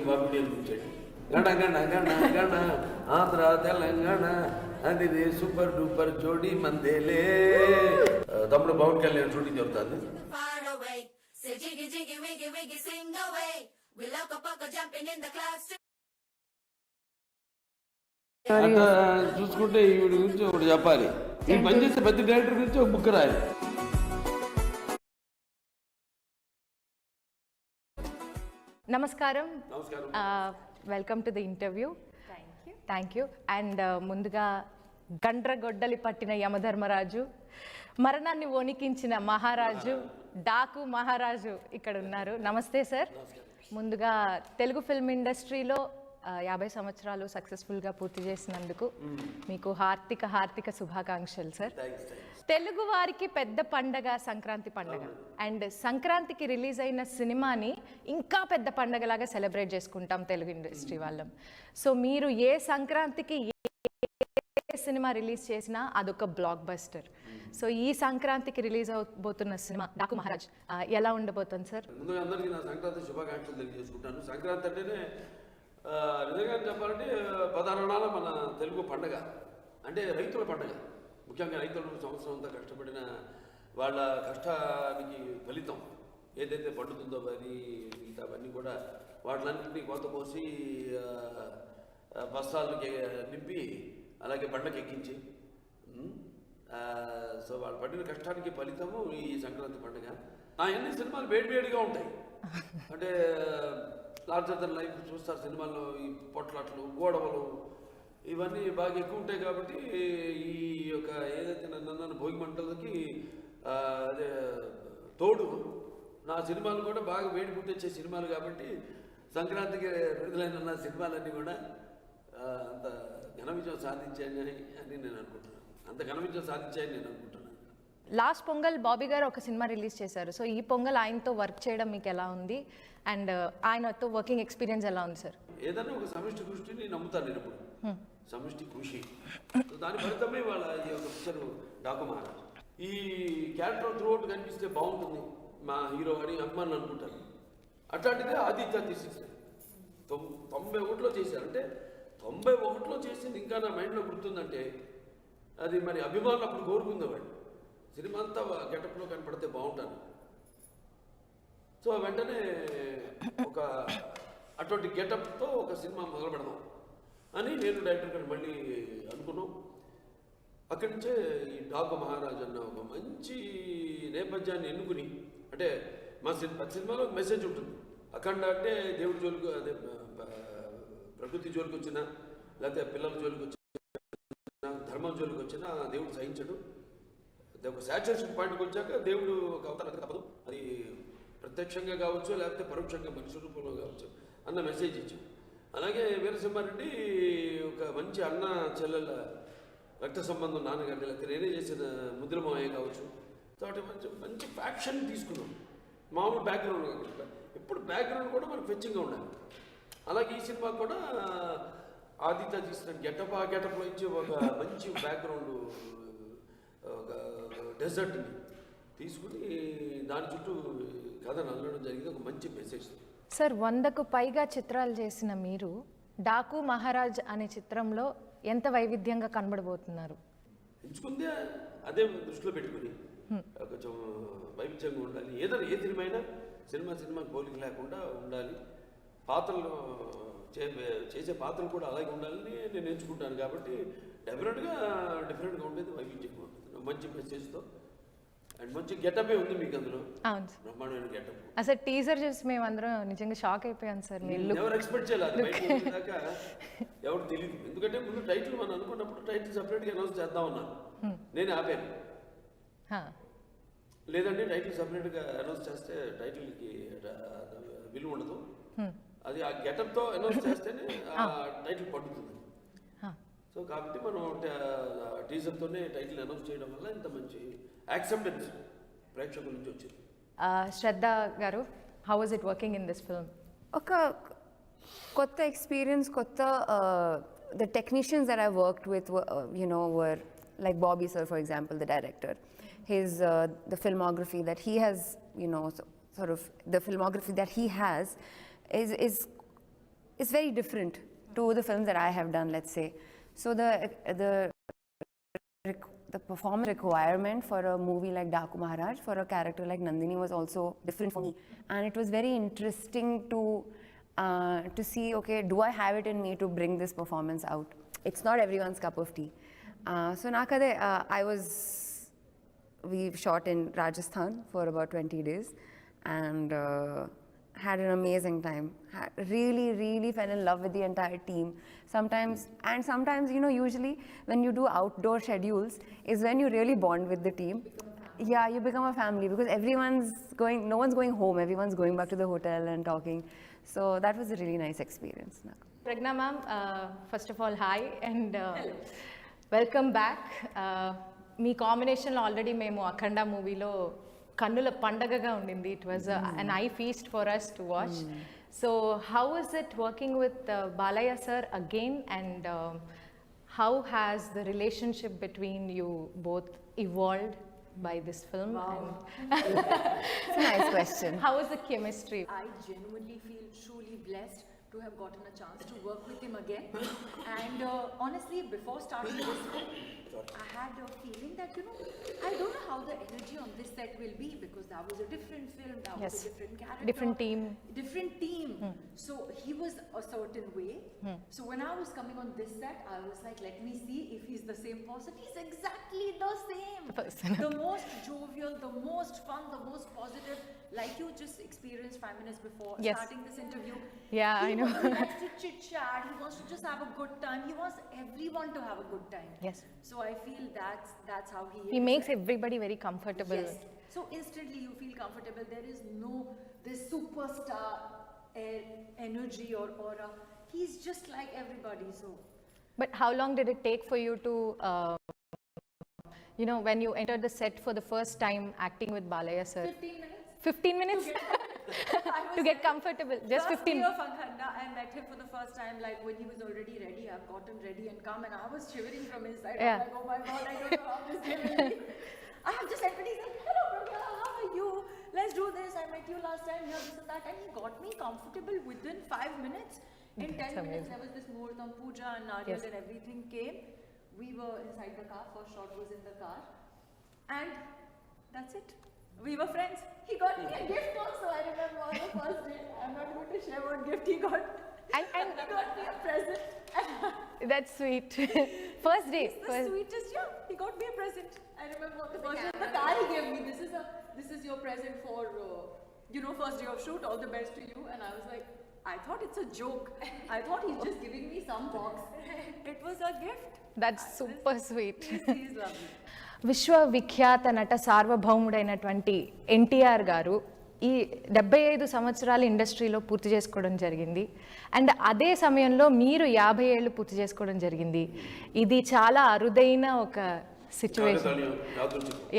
బాబుని అనిపించాడు. గణ గణ గణ గణ ఆంధ్ర తెలంగాణ అది సూపర్ డూపర్ జోడి మందేలే. తమ్ముడు పవన్ కళ్యాణ్ షూటింగ్ జరుగుతుంది. అట్లా చూసుకుంటే ఈవిడ గురించి ఒకటి చెప్పాలి. ఈ పనిచేసే ప్రతి డైరెక్టర్ గురించి ఒక బుక్ రాయాలి. నమస్కారం. Welcome to the interview. Thank you. And ముందుగా గండ్రగొడ్డలి పట్టిన యమధర్మరాజు, మరణాన్ని వణికించిన మహారాజు, డాకు మహారాజు ఇక్కడ ఉన్నారు. నమస్తే సార్. ముందుగా తెలుగు ఫిల్మ్ ఇండస్ట్రీలో 50 సంవత్సరాలు సక్సెస్ఫుల్గా పూర్తి చేసినందుకు మీకు హార్దిక శుభాకాంక్షలు సార్. తెలుగు వారికి పెద్ద పండగ సంక్రాంతి పండగ. అండ్ సంక్రాంతికి రిలీజ్ అయిన సినిమాని ఇంకా పెద్ద పండగలాగా సెలబ్రేట్ చేసుకుంటాం తెలుగు ఇండస్ట్రీ వాళ్ళం. సో మీరు ఏ సంక్రాంతికి ఏ సినిమా రిలీజ్ చేసినా అదొక బ్లాక్ బస్టర్. సో ఈ సంక్రాంతికి రిలీజ్ అవబోతున్న సినిమా డాకు మహారాజ్ ఎలా ఉండబోతుంది సార్? ముందుగా అందరికీ నా సంక్రాంతి శుభాకాంక్షలు తెలియజేసుకుంటాను. సంక్రాంతి అంటేనే నిజంగా చెప్పాలంటే 16 మన తెలుగు పండగ, అంటే రైతుల పండగ. ముఖ్యంగా రైతులు సంవత్సరం అంతా కష్టపడిన వాళ్ళ కష్టానికి ఫలితం ఏదైతే పండుతుందో అది మిగతా అవన్నీ కూడా వాటిలన్నింటినీ కోత కోసి బస్తాలకి నింపి అలాగే బండకి ఎక్కించి, సో వాళ్ళు పడిన కష్టానికి ఫలితము ఈ సంక్రాంతి పండుగ. అన్ని సినిమాలు వేడివేడిగా ఉంటాయి. అంటే లార్జర్ దెన్ లైఫ్ చూస్తారు సినిమాల్లో. ఈ పొట్లాట్లు, గోడవలు ఇవన్నీ బాగా ఎక్కువ ఉంటాయి. కాబట్టి ఈ యొక్క ఏదైతే నన్ను భోగి మంటలకి అదే తోడు నా సినిమాలు కూడా బాగా వేడి పుట్టించే సినిమాలు. కాబట్టి సంక్రాంతికి విడుదలైన సినిమాలన్నీ కూడా అంత ఘన విజయం సాధించాయని నేను అనుకుంటున్నాను. అంత ఘన విజయం సాధించాయని నేను అనుకుంటున్నాను. లాస్ట్ పొంగల్ బాబీ గారు ఒక సినిమా రిలీజ్ చేశారు. సో ఈ పొంగల్ ఆయనతో వర్క్ చేయడం మీకు ఎలా ఉంది? అండ్ ఆయనతో వర్కింగ్ ఎక్స్పీరియన్స్ ఎలా ఉంది సార్? ఏదైనా ఒక సమిష్టి కృషిని నమ్ముతాను నేను ఇప్పుడు. సమిష్టి కృషి దాని ఫలితమే వాళ్ళ ఈ యొక్క పిక్చర్ డాకు మహారాజ్. ఈ క్యారెక్టర్ త్రూఅవుట్ కనిపిస్తే బాగుంటుంది మా హీరో అని అభిమానులు అనుకుంటారు. అట్లాంటిదే ఆదిత్య తీసేసారు. 91లో చేశారు. అంటే 91లో చేసింది ఇంకా నా మైండ్లో గుర్తుందంటే అది మరి అభిమానులు అప్పుడు కోరుకుందేవాడు. సినిమా అంతా గెటప్లో కనపడితే బాగుంటాను. సో వెంటనే ఒక అటువంటి గెటప్తో ఒక సినిమా మొదలు పెడదాం అని నేను డైరెక్టర్ గారు మళ్ళీ అనుకున్నాం. అక్కడి నుంచే ఈ డాకు మహారాజ్ అన్న ఒక మంచి నేపథ్యాన్ని ఎన్నుకుని, అంటే మా సినిమాలో మెసేజ్ ఉంటుంది. అఖండ అంటే దేవుడి జోలికి, అదే ప్రకృతి జోలికి వచ్చినా లేకపోతే పిల్లల జోలికి వచ్చినా ధర్మం జోలికి వచ్చినా దేవుడు సహించడు. ఒక సాచురేషన్ పాయింట్కి వచ్చాక దేవుడు ఒక అవతారం తప్పదు. అది ప్రత్యక్షంగా కావచ్చు లేకపోతే పరోక్షంగా మనిషి రూపంలో కావచ్చు అన్న మెసేజ్ ఇచ్చాం. అలాగే వీరసింహారెడ్డి ఒక మంచి అన్న చెల్లెల రక్త సంబంధం నాన్నగారి, లేకపోతే నేనే చేసిన ముద్రమాయ కావచ్చు. కాబట్టి మంచి ఫ్యాక్షన్ తీసుకున్నాం. మామూలు బ్యాక్గ్రౌండ్ కాకుండా ఇప్పుడు బ్యాక్గ్రౌండ్ కూడా మనకు ఫెచ్చింగ్గా ఉండాలి. అలాగే ఈ సినిమా కూడా ఆదిత్య తీసిన గెటప్, ఆ గెటప్లో ఇచ్చి ఒక మంచి బ్యాక్గ్రౌండ్, ఒక డెజర్ట్ని తీసుకుని దాని చుట్టూ కథను అల్లడం జరిగింది. ఒక మంచి మెసేజ్ సార్. 100కు పైగా చిత్రాలు చేసిన మీరు డాకు మహారాజ్ అనే చిత్రంలో ఎంత వైవిధ్యంగా కనబడబోతున్నారు? ఎంచుకుందే అదే దృష్టిలో పెట్టుకుని కొంచెం వైవిధ్యంగా ఉండాలి. ఏదైనా ఏ సినిమా పోలిక లేకుండా ఉండాలి. పాత్రలు చేసే పాత్రలు కూడా అలాగే ఉండాలని నేను ఎంచుకుంటాను. కాబట్టి డెఫినెట్గా డిఫరెంట్గా ఉండేది, వైవిధ్యంగా ఉంటుంది. మంచి మెసేజ్తో అండ్ మంచి గెటపే ఉంది మీకు అందులో. అవును, బ్రహ్మాండమైన గెటప్. అసలు టీజర్ చూసి మేము అందరం నిజంగా షాక్ అయిపోయాం సార్. ఎవరు ఎక్స్పెక్ట్ చేయాలి దాకా ఎవరు తెలియదు. ఎందుకంటే ముందు టైటిల్ మనం అనుకున్నప్పుడు టైటిల్ సపరేట్గా అనౌన్స్ చేద్దామన్నాను, నేను ఆపాను. లేదంటే టైటిల్ సపరేట్గా అనౌన్స్ చేస్తే టైటిల్కి విలువ ఉండదు. అది ఆ గెటప్తో అనౌన్స్ చేస్తేనే ఆ టైటిల్ పడుతుంది. సో కాబట్టి మనం టీజర్తోనే టైటిల్ అనౌన్స్ చేయడం వల్ల ఇంత మంచి యాక్సెప్టెన్స్ ప్రేక్షకుల నుంచి వచ్చింది. శ్రద్ధ గారు, how was it working in this film? ఒక కొత్త ఎక్స్పీరియన్స్, కొత్త the technicians that I worked with were like Bobby sir, for example, the director. His the filmography that he has, sort of the filmography that he has is is very different to the films that I have done, let's say. So the performance requirement for a movie like Daku Maharaj, for a character like Nandini, was also different for me. And it was very interesting to see, okay, do I have it in me to bring this performance out? It's not everyone's cup of tea. So nakade, we shot in Rajasthan for about 20 days and had an amazing time. Really fell in love with the entire team. Sometimes, you know, usually when you do outdoor schedules is when you really bond with the team. Yeah, you become a family because no one's going home, everyone's going back to the hotel and talking. So that was a really nice experience. Pragna ma'am, first of all, hi and welcome back. మీ కాంబినేషన్లో already మేము అఖండ మూవీలో కన్నుల పండగగా ఉండింది. It was an eye feast for us to watch. So how is it working with Balayya sir again and how has the relationship between you both evolved by this film? Wow. It's a nice question. How is the chemistry? I genuinely feel truly blessed to have gotten a chance to work with him again. And honestly, before starting this film, I had a feeling that, you know, I don't know how the energy on this set will be because that was a different film, that was a different character. Different team. So he was a certain way. So when I was coming on this set, I was like, let me see if he's the same person. He's exactly the same. The most jovial, the most fun, the most positive. Like you just experienced 5 minutes before starting this interview. Yeah, I know. He likes to chit chat. He wants to just have a good time. He wants everyone to have a good time. Yes. So I feel that's how he is. He makes everybody very comfortable. Yes. So instantly you feel comfortable. There is no this superstar energy or aura. He's just like everybody. So. But how long did it take for you to, you know, when you entered the set for the first time acting with Balaya sir? 15 minutes. 15 minutes? To get comfortable. Just 15 minutes. Of Akhanda, I met him for the first time, like when he was already ready. I've gotten ready and come, and I was shivering from inside. Yeah. I'm like, oh my God, I don't know how this day will be. I have just entered. He's like, hello, Pragya, how are you? Let's do this. I met you last time here, this and that. And he got me comfortable within 5 minutes. In 10 minutes, amazing. there was this Muhurtam Puja and Nariyal and everything came. We were inside the car. First shot was in the car. And that's it. We were friends. He got me a gift also. I remember on the first day. I'm not going to share what gift he got. And He got me a present. that's sweet. First day. The sweetest, yeah. He got me a present. I remember the first day in the car he gave me. This is your present for, you know, first day of shoot. All the best to you. And I was like, I thought it's a joke. I thought he's just giving me some box. It was a gift. That's super sweet. He's lovely. విశ్వవిఖ్యాత నట సార్వభౌముడైనటువంటి ఎన్టీఆర్ గారు ఈ 75 సంవత్సరాల ఇండస్ట్రీలో పూర్తి చేసుకోవడం జరిగింది. And అదే సమయంలో మీరు 50 ఏళ్ళు పూర్తి చేసుకోవడం జరిగింది. ఇది చాలా అరుదైన ఒక సిచ్యువేషన్,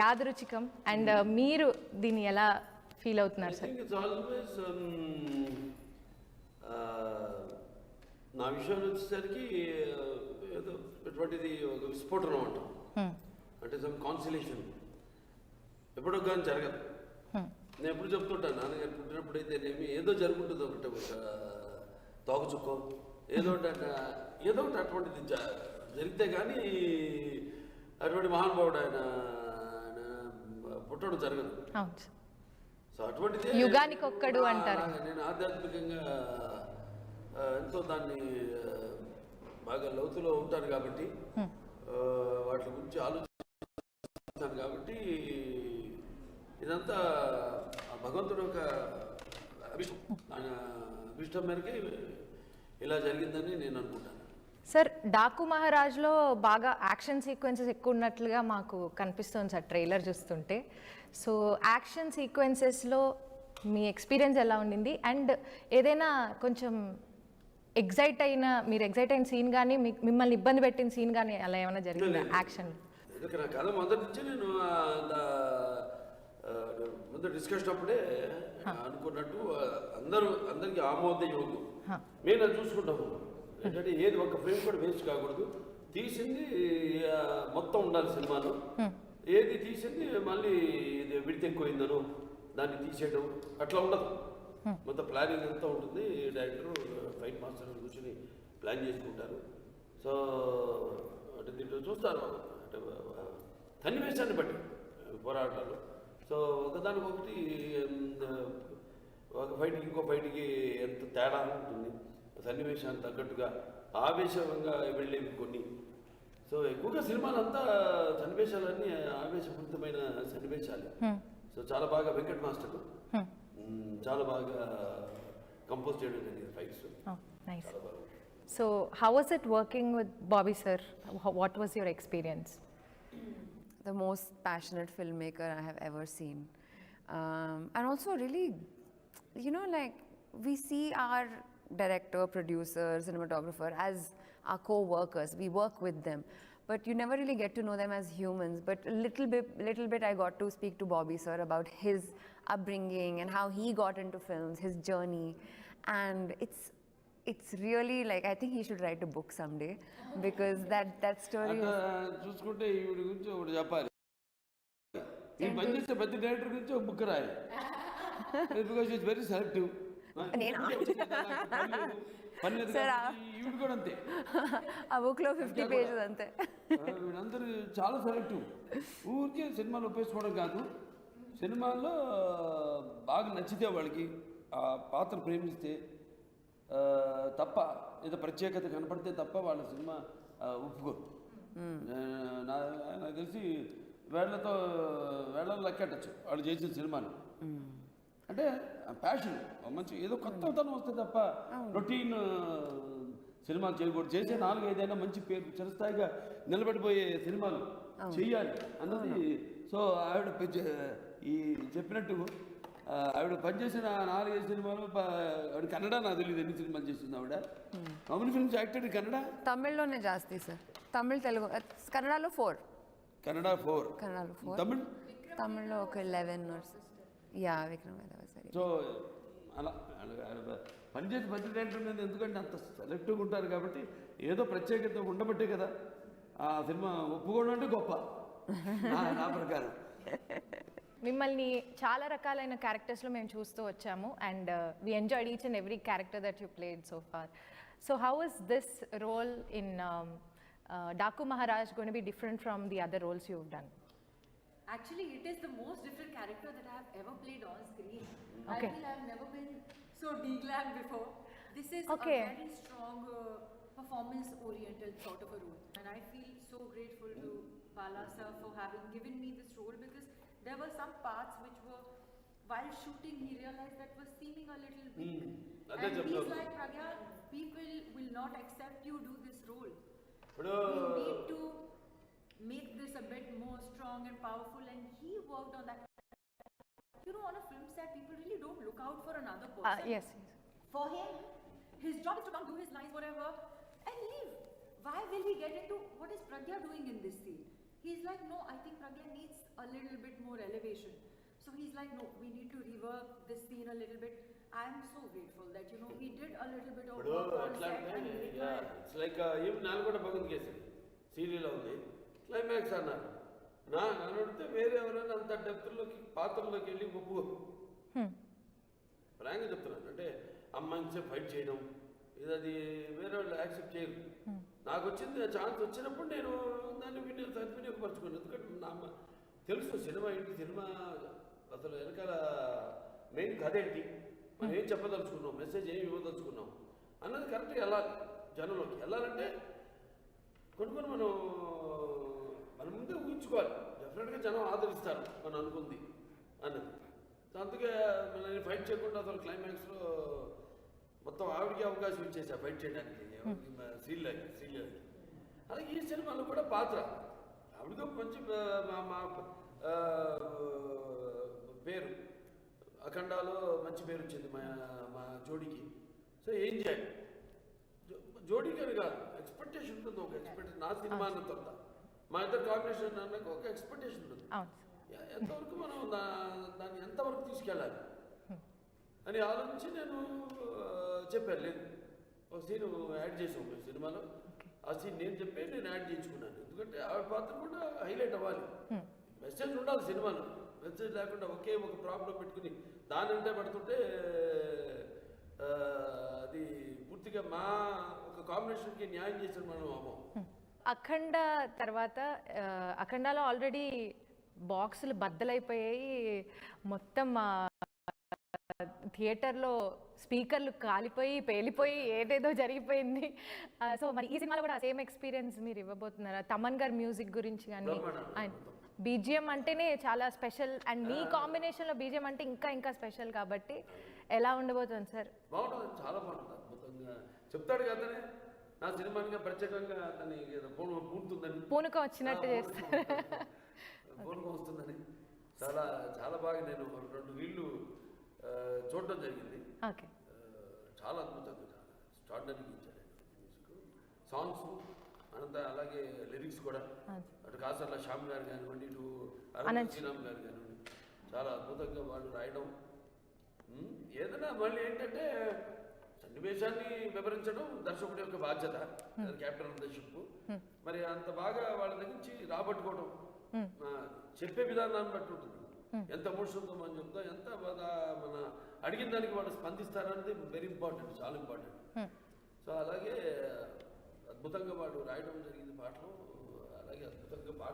యాదృచ్ఛికం. అండ్ మీరు దీన్ని ఎలా ఫీల్ అవుతున్నారు సార్? నా విషయంలో వచ్చేసరికి ఏదో ఎటువంటిది ఒక విస్ఫోటనం అంటాం, అంటే సమ్ కాన్సిలేషన్ ఎప్పుడో కానీ జరగదు. నేను ఎప్పుడు చెప్తుంటాను, నాన్నగారు పుట్టినప్పుడు అయితేనేమి ఏదో జరుగుంటుంది, ఒకటి ఒక తోకచుక్కో ఏదో ఒకటి అటువంటిది జరిగితే కానీ అటువంటి మహానుభావుడు ఆయన పుట్టడం జరగదు. సో అటువంటిది యుగానికి ఒక్కడు అంటారు. నేను ఆధ్యాత్మికంగా ఎంతో దాన్ని బాగా లోతులో ఉంటాను కాబట్టి వాటి గురించి ఆలోచిస్తాను కాబట్టి ఇదంతా భగవంతుడు ఒక అభిష్టం మేరకే ఇలా జరిగిందని నేను అనుకుంటాను. సార్, డాకు మహారాజ్లో బాగా యాక్షన్ సీక్వెన్సెస్ ఎక్కువ ఉన్నట్లుగా మాకు కనిపిస్తుంది సార్ ట్రైలర్ చూస్తుంటే. సో యాక్షన్ సీక్వెన్సెస్లో మీ ఎక్స్పీరియన్స్ ఎలా ఉండింది? అండ్ ఏదైనా కొంచెం ఎగ్జైట్ అయిన సీన్ కానీ మిమ్మల్ని ఇబ్బంది పెట్టిన సీన్ కానీ అలా ఏమైనా జరిగిందా యాక్షన్? నా కథ మొదటి నుంచి నేను ముందు డిస్కషన్ అప్పుడే అనుకున్నట్టు అందరికీ ఆమోదయోగ్యం మేము అది చూసుకుంటాము. ఏంటంటే ఏది ఒక ఫ్రేమ్ కూడా వేస్ట్ కాకూడదు, తీసింది మొత్తం ఉండాలి సినిమాలో. ఏది తీసింది మళ్ళీ ఇది విడితే ఎక్కువైందనో దాన్ని తీసేయడం అట్లా ఉండదు. మొత్తం ప్లానింగ్ అంతా ఉంటుంది. డైరెక్టర్ ఫైట్ మాస్టర్ కూర్చొని ప్లాన్ చేసుకుంటారు. సో అంటే దీంట్లో చూస్తారు అంటే సన్నివేశాన్ని బట్టి పోరాటాలు. సో ఒకదానికొకటి ఒక ఫైట్కి ఇంకో ఫైట్కి ఎంత తేడా ఉంటుంది, సన్నివేశానికి తగ్గట్టుగా ఆవేశంగా వెళ్ళేవి కొన్ని. సో ఎక్కువగా సినిమాలంతా సన్నివేశాలన్నీ ఆవేశపూరితమైన సన్నివేశాలు. సో చాలా బాగా వెంకట్ మాస్టర్ చాలా బాగా కంపోజ్ చేయడం జరిగింది fights. Nice. So how was it working with Bobby sir? What was your experience? The most passionate filmmaker I have ever seen. And also really, you know, like we see our director, producer, cinematographer as our co-workers. We work with them. But you never really get to know them as humans. But a little bit I got to speak to Bobby sir about his upbringing and how he got into films, his journey. And it's really like, I think he should write a book someday because that story is... చూసుకుంటే ఈవిడ గురించి ఒకటి చెప్పాలి. ఈ పనిచేసే ప్రతి director గురించి ఒక బుక్ రాయాలి. Because it's very selective. ఈవిడ కూడా అంతే. ఆ బుక్లో 50 pages అంతే. వీళ్ళందరూ చాలా సెలెక్టివ్. ఊరికే సినిమాలు ఉపయోగించుకోవడం కాదు, సినిమాల్లో బాగా నచ్చితే వాళ్ళకి ఆ పాత్ర ప్రేమిస్తే తప్ప, ఏదో ప్రత్యేకత కనపడితే తప్ప వాళ్ళ సినిమా ఒప్పుకోరు. నాకు తెలిసి వేళ్ళలో లెక్కెట్టచ్చు వాళ్ళు చేసిన సినిమాని. అంటే ప్యాషన్, మంచి ఏదో కొత్తతనం వస్తే తప్ప రొటీన్ సినిమాలు చేయకూడదు. చేసే 4-5 మంచి పేరు చిరస్థాయిగా నిలబడిపోయే సినిమాలు చెయ్యాలి అన్నది. సో ఆవిడ ఈ చెప్పినట్టు ఆవిడ పనిచేసిన 4-5 సినిమాలు, ఆవిడ కన్నడ నాకు తెలియదు ఎన్ని సినిమాలు చేసింది ఆవిడ. మమ్మల్ని ఫిల్మ్స్ యాక్టెడ్ కన్నడ, తమిళ్లోనే జాస్తి సార్. తమిళ్, తెలుగు, కన్నడలో 4. కన్నడలో 4. తమిళ్లో ఒక 11 or so. యా, విక్రమ్ సరే. సో అలా పనిచేసి ప్రతి డైరెక్టర్ మీద ఎందుకంటే అంత సెలెక్టివ్గా ఉంటారు కాబట్టి ఏదో ప్రత్యేకత ఉండబట్టే కదా ఆ సినిమా ఒప్పుకోవడం అంటే గొప్ప నా ప్రకారం. మిమ్మల్ని చాలా రకాలైన క్యారెక్టర్స్లో మేము చూస్తూ వచ్చాము and we enjoyed each and every character that you played so far. So how is this role in Daku Maharaj going to be different from the other roles you've done? Actually, it is the most different character that I have ever played on screen. Okay. I feel I have never been so de-glam before. This is Okay. a very strong performance-oriented sort of a role. And I feel so grateful to Bala sir for having given me this role because there were some parts which were, while shooting, he realized that was seeming a little weak. And he's like, Pragya, people will not accept you do this role. We need to make this a bit more strong and powerful, and he worked on that. You know, on a film set, people really don't look out for another person. Yes. For him, his job is to come do his lines, whatever, and leave. Why will he get into what is Pragya doing in this scene? He's like, no, I think Pragya needs a little bit more elevation. So he's like, no, we need to rework this scene a little bit. I'm so grateful that, you know, we did a little bit of work on set and it's like even నాలుగోడ Bhagavad Kesari serial ఉంది, climax అన్నారు. నన్ను అడిగితే వేరే ఎవరైనా అంత డెప్త్లోకి పాత్రలోకి వెళ్ళి ఒప్పుకోరు. ఫ్రాంక్గా చెప్తున్నాను. అంటే అమ్మాయిని ఫైట్ చేయడం ఇది అది వేరే వాళ్ళు యాక్సెప్ట్ చేయరు. నాకు వచ్చింది ఛాన్స్ వచ్చినప్పుడు నేను దాన్ని సద్వినియోగపరచుకున్నాను. ఎందుకంటే నా తెలుసు సినిమా ఏంటి, సినిమా అసలు వెనకాల మెయిన్ కథ ఏంటి, మనం ఏం చెప్పదలుచుకున్నాం, మెసేజ్ ఏమి ఇవ్వదలుచుకున్నాం అన్నది కరెక్ట్గా వెళ్ళాలి. జనంలోకి వెళ్ళాలంటే కొన్ని మనం ముందే ఊహించుకోవాలి. డెఫినెట్గా జనం ఆదరిస్తారు మనం అనుకుంది అన్నది. అందుకే నేను ఫైట్ చేయకుండా అసలు క్లైమాక్స్లో మొత్తం ఆవిడకి అవకాశం ఇచ్చేసా ఫైట్ చేయడానికి శ్రీలకి. అలాగే ఈ సినిమాలో కూడా పాత్ర ఆవిడతో మంచి మా పేరు అఖండాలో మంచి పేరు వచ్చింది మా జోడీకి. సో ఏం చేయాలి, జోడీకి అని కాదు, ఎక్స్పెక్టేషన్ ఉంటుంది. ఒక ఎక్స్పెక్టేషన్ నా సినిమా అన్న తర్వాత మా ఇద్దరు కాంబినేషన్ అన్నాక ఒక ఎక్స్పెక్టేషన్ ఉంటుంది. ఎంతవరకు మనం దాన్ని ఎంతవరకు తీసుకెళ్ళాలి అని ఆలోచించి నేను చెప్పాను. లేదు, ఒక సీన్ యాడ్ చేసాం సినిమాలో, ఆ సీన్ నేను యాడ్ చేయించుకున్నాను. ఎందుకంటే ఆవిడ పాత్ర కూడా హైలైట్ అవ్వాలి, మెసేజ్ ఉండాలి సినిమాలో. మెసేజ్ లేకుండా ఒకే ఒక ప్రాబ్లం పెట్టుకుని దానంటే పడుతుంటే అది పూర్తిగా మా ఒక కాంబినేషన్కి న్యాయం చేసిన మనం అమ్మో. అఖండ తర్వాత అఖండాలో ఆల్రెడీ బాక్సులు బద్దలైపోయాయి, మొత్తం థియేటర్లో స్పీకర్లు కాలిపోయి పేలిపోయి ఏదేదో జరిగిపోయింది. సో మరి ఈ సినిమాలో కూడా సేమ్ ఎక్స్పీరియన్స్ మీరు ఇవ్వబోతున్నారా? తమన్ గారి మ్యూజిక్ గురించి కానీ ఆయన బీజిఎం అంటేనే చాలా స్పెషల్, అండ్ మీ కాంబినేషన్లో బీజిఎం అంటే ఇంకా ఇంకా స్పెషల్ కాబట్టి ఎలా ఉండబోతుంది సార్? బాగుంటుంది, చాలా బాగుంటుంది, అద్భుతంగా చెప్తాడు కదనే. నా సినిమానిగా ప్రత్యేకంగా అతని పూనుతుందని, పూనకం వచ్చినట్టు చేస్తారు. పూనకం వస్తుందని చాలా చాలా బాగా నేను 2 వీళ్ళు చూడడం జరిగింది. ఓకే, చాలా అద్భుతంగా, చాలా ఎక్స్ట్రాడినరీగా ఇచ్చాడు మ్యూజిక్, సాంగ్స్ అనంత, అలాగే లిరిక్స్ కూడా. అటు కాసర్ల శ్యామ్ గారు కానివ్వండి, ఇటు అనంత శ్రీరామ్ గారు కానివ్వండి, చాలా అద్భుతంగా వాళ్ళు రాయడం. ఏదైనా మళ్ళీ ఏంటంటే సన్నివేశాన్ని వివరించడం దర్శకుడి యొక్క బాధ్యత, క్యాప్టెన్ ఆఫ్ ద షిప్. మరి అంత బాగా వాళ్ళ దగ్గర నుంచి రాబట్టుకోవడం, చెప్పే విధానాన్ని బట్టి ఉంటుంది. ఎంత ఎమోషన్తో మనం చెప్తాం, ఎంత మన అడిగిన దానికి వాళ్ళు స్పందిస్తారనేది వెరీ ఇంపార్టెంట్, చాలా ఇంపార్టెంట్. సో అలాగే అద్భుతంగా వాడు రాయడం జరిగింది పాటలు, అలాగే అద్భుతంగా పాట